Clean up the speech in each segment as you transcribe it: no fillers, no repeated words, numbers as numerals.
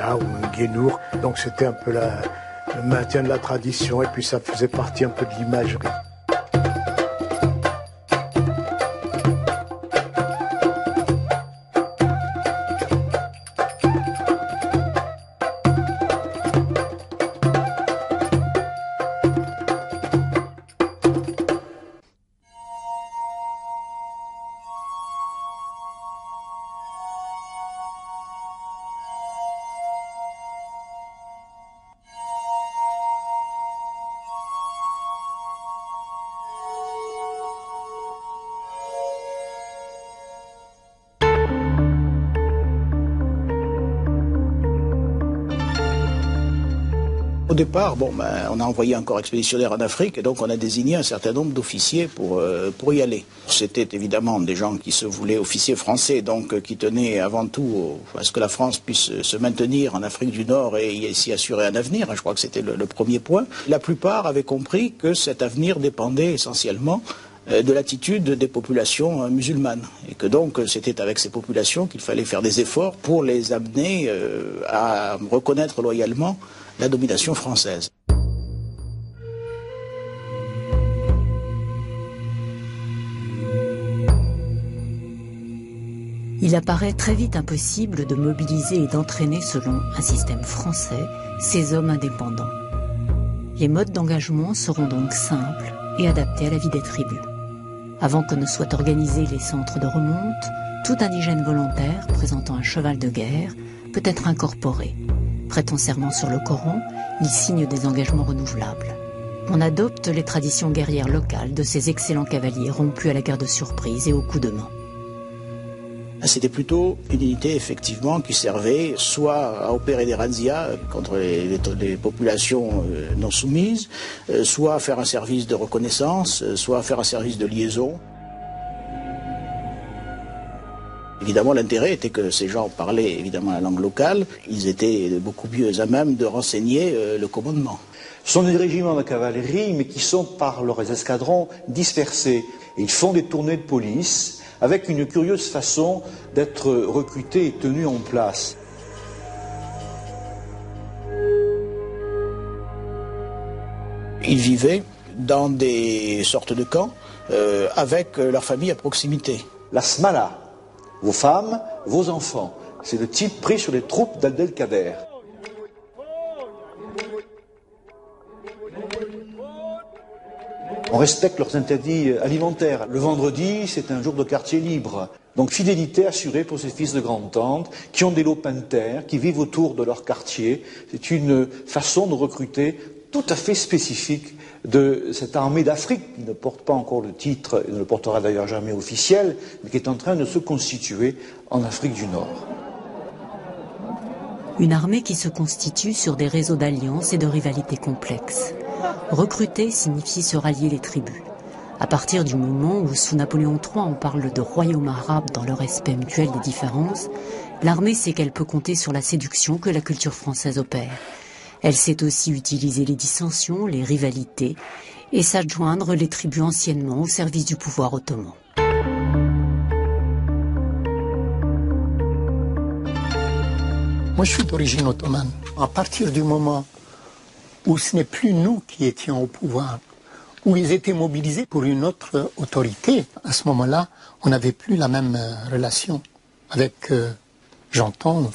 Maya ou un Guénour. Donc c'était un peu le maintien de la tradition et puis ça faisait partie un peu de l'imagerie. Au départ, on a envoyé un corps expéditionnaire en Afrique et donc on a désigné un certain nombre d'officiers pour y aller. C'était évidemment des gens qui se voulaient officiers français, donc qui tenaient avant tout à ce que la France puisse se maintenir en Afrique du Nord et s'y assurer un avenir. Je crois que c'était le premier point. La plupart avaient compris que cet avenir dépendait essentiellement de l'attitude des populations musulmanes et que donc c'était avec ces populations qu'il fallait faire des efforts pour les amener à reconnaître loyalement la domination française. Il apparaît très vite impossible de mobiliser et d'entraîner selon un système français ces hommes indépendants. Les modes d'engagement seront donc simples et adaptés à la vie des tribus. Avant que ne soient organisés les centres de remonte, tout indigène volontaire présentant un cheval de guerre peut être incorporé. Prêtant serment sur le Coran, il signe des engagements renouvelables. On adopte les traditions guerrières locales de ces excellents cavaliers rompus à la guerre de surprise et au coup de main. C'était plutôt une unité effectivement qui servait soit à opérer des razzias contre les populations non soumises, soit à faire un service de reconnaissance, soit à faire un service de liaison. Évidemment, l'intérêt était que ces gens parlaient évidemment la langue locale. Ils étaient beaucoup mieux à même de renseigner le commandement. Ce sont des régiments de cavalerie, mais qui sont par leurs escadrons dispersés. Et ils font des tournées de police avec une curieuse façon d'être recrutés et tenus en place. Ils vivaient dans des sortes de camps avec leur famille à proximité. La smala, vos femmes, vos enfants, c'est le type pris sur les troupes d'Abdelkader. On respecte leurs interdits alimentaires. Le vendredi, c'est un jour de quartier libre. Donc fidélité assurée pour ces fils de grande-tante qui ont des lopins de terre, qui vivent autour de leur quartier. C'est une façon de recruter tout à fait spécifique de cette armée d'Afrique, qui ne porte pas encore le titre, et ne le portera d'ailleurs jamais officiel, mais qui est en train de se constituer en Afrique du Nord. Une armée qui se constitue sur des réseaux d'alliances et de rivalités complexes. Recruter signifie se rallier les tribus. À partir du moment où, sous Napoléon III, on parle de royaumes arabes dans le respect mutuel des différences, l'armée sait qu'elle peut compter sur la séduction que la culture française opère. Elle sait aussi utiliser les dissensions, les rivalités, et s'adjoindre les tribus anciennement au service du pouvoir ottoman. Moi, je suis d'origine ottomane. À partir du moment où ce n'est plus nous qui étions au pouvoir, où ils étaient mobilisés pour une autre autorité, à ce moment-là, on n'avait plus la même relation avec, j'entends,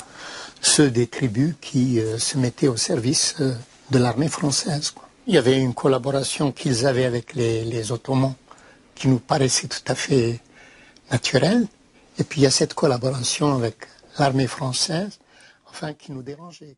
ceux des tribus qui se mettaient au service de l'armée française. Il y avait une collaboration qu'ils avaient avec les Ottomans qui nous paraissait tout à fait naturelle. Et puis il y a cette collaboration avec l'armée française, enfin, qui nous dérangeait.